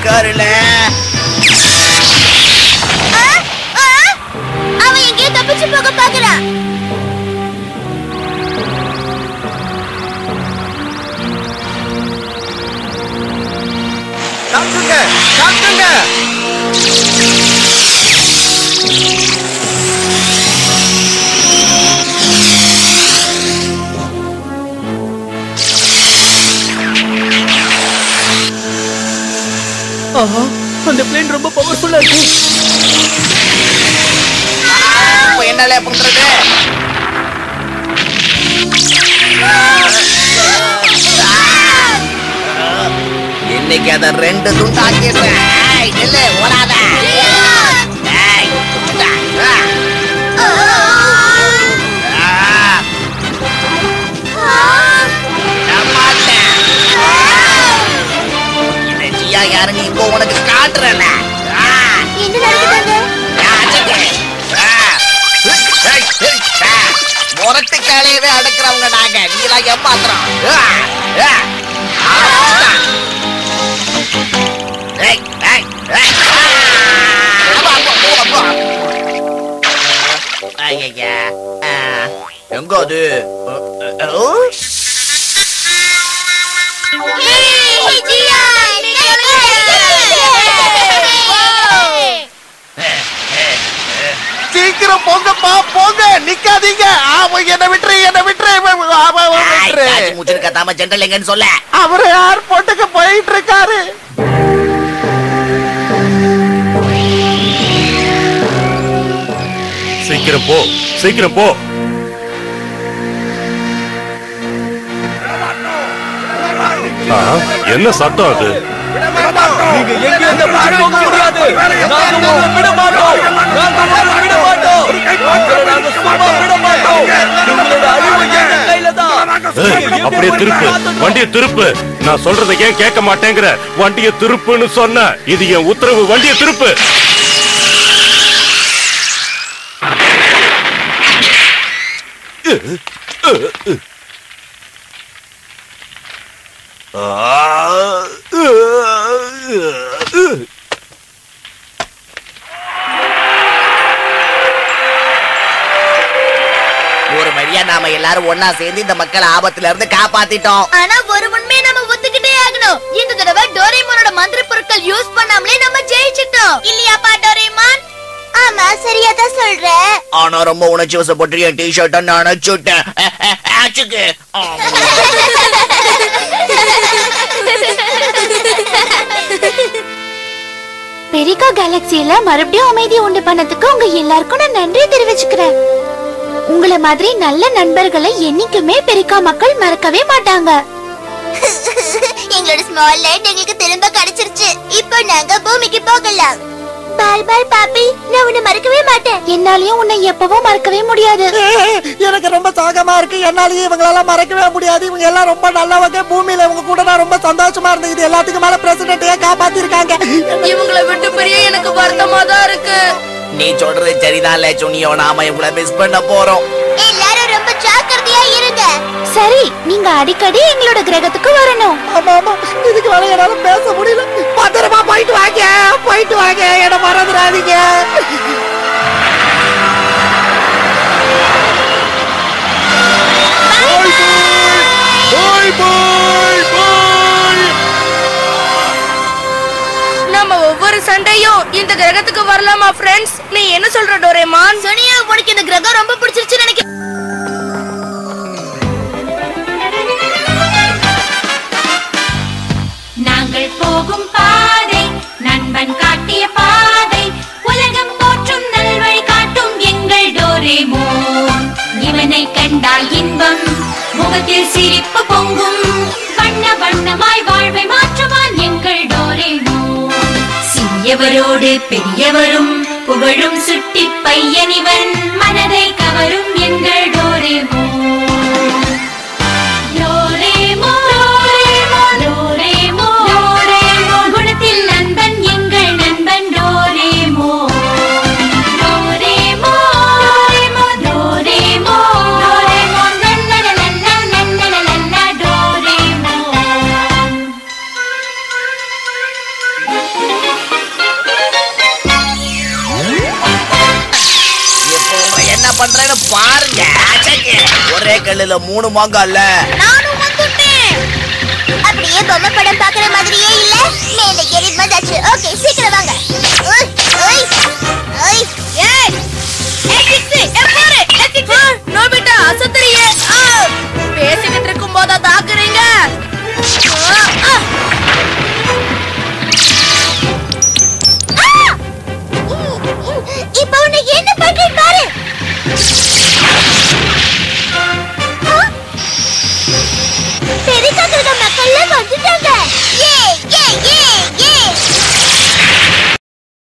இருக்காருல. அவன் எங்கேயோ தப்பிச்சு போக பாக்குறான். தாக்குங்க, தாக்குங்க. ஆஹா, அந்த பிளேன் ரொம்ப பவர்ஃபுல்லா இருக்கு. என்னல பண்றது? இன்னைக்கு அத 2 துண்டாக்கிடுறேன். இல்ல ஓடாத. யாருன்னு இப்போ உனக்கு காட்டுறேன். என்ன நடக்குதுங்க? முரட்டு காலையவே அடக்குறவங்க நாங்க. நீலாம் ஏமாத்துறோம். எங்க அது? சீக்கிரம் போங்கப்பா, போங்க, நிக்காதீங்க. என்ன விட்டுரு, என்ன விட்டுரு. முச்சிருக்காம ஜென்ரல் எங்கன்னு சொல்ல. அவரு ஏர்போர்ட்டுக்கு போயிட்டு இருக்காரு. சீக்கிரம் போ, சீக்கிரம் போ. என்ன சத்தம் அது? நீங்க எங்க இருந்து போக முடியாது. நாங்க உங்களை விட மாட்டோம். நாங்க விட மாட்டோம். நாங்க சும்மா விட மாட்டோம். உங்களோட அழிவு எங்க கையில தான். அப்படியே திருப்பு, வண்டியை திருப்பு. நான் சொல்றதை ஏன் கேட்க மாட்டேங்கிற? வண்டியை திருப்புன்னு சொன்ன. இது என் உத்தரவு. வண்டியை திருப்பு. ஒரு வழியா நாம எல்லாரும் ஒன்னா சேர்ந்து இந்த மக்கள் ஆபத்துல இருந்து காப்பாத்திட்டோம். ஆனா ஒரு உண்மையை நம்ம ஒத்துக்கிட்டே ஆகணும். இந்த தடவை டோரேமானோட மந்திர பொருட்கள் யூஸ் பண்ணாமலே நம்ம ஜெயிச்சிட்டோம். இல்லையாப்பா டோரேமான்? ஆமா, சரியா தான் சொல்ற. ஆனா ரொம்ப உணர்ச்சி வசப்பட்டு என் டி-ஷர்ட்டை நினைச்சுட்டேன். பெரிகா கேலக்சியில மறுபடியும் அமைதி உண்டு பண்ணதுக்கு உங்க எல்லாருக்கும் நான் நன்றி தெரிவிச்சுக்கிறேன். உங்களை மாதிரி நல்ல நண்பர்களை என்னைக்குமே பெரிகா மக்கள் மறக்கவே மாட்டாங்க. எங்களோட ஸ்மால் லைட் எங்களுக்கு திரும்ப கிடைச்சிருச்சு. இப்போ நாங்க பூமிக்கு போகலாம். பாய் பாய் பாப்பி, நான் உன்னை மறக்கவே மாட்டேன். என்னாலயும் உன்னை எப்பவும் மறக்கவே முடியாது. எனக்கு ரொம்ப சோகமா இருக்கு. என்னாலயும் இவங்களெல்லாம் மறக்கவே முடியாது. இவங்க எல்லாம் ரொம்ப நல்லவங்க. பூமியில இவங்க கூட நான் ரொம்ப சந்தோஷமா இருந்தது. இது எல்லாத்துக்கும் மேல பிரசிடென்ட்டையே காப்பாத்தி இருக்காங்க. இவங்களை விட்டு பெரிய எனக்கு வருத்தமா தான் இருக்கு. நீ சொல்றது சரிதான் சுனியோ. நாம இவங்களை மிஸ் பண்ண போறோம். எல்லாரும் ரொம்ப ஜாக்கிரதையா இருங்க. சரி, நீங்க அடிக்கடி எங்களோட கிரகத்துக்கு வரணும். ஆமா ஆமா, இதுக்கு மேல என்னால பேச முடியல. பத்திரமா போயிட்டு வாங்க, போயிட்டு வாங்க. என்ன மறந்துடாதீங்க. நம்ம ஒவ்வொரு சண்டையும் இந்த கிரகத்துக்கு வரலாமா ஃப்ரெண்ட்ஸ்? நீ என்ன சொல்ற டோரேமான்? சோனியா, உனக்கு இந்த கிரகம் ரொம்ப பிடிச்சிருச்சு நினைக்கிறேன். நாங்கள் போகும் பாதை நண்பன் காட்டிய பாதை. உலகம் போற்றும் நல்வழி காட்டும் எங்கள் டோரேமோன். இவனை கண்டால் இன்பம், முகத்தில் சிரிப்பு பொங்கும். வண்ண வண்ணமாய் வாழ்வை மாற்றுவான் எங்கள் டோரேமோன். சிறியவரோடு பெரியவரும் புகழும் சுட்டி பையனிவன். மனதை கவரும் எங்கள் டோரேமோன். ஒரே கல்லுல 3 மாங்காய் இல்ல. நானும் வந்துட்டேன். அப்படியே பொம்மை படம் பாக்குற மாதிரியே இல்ல. மேலே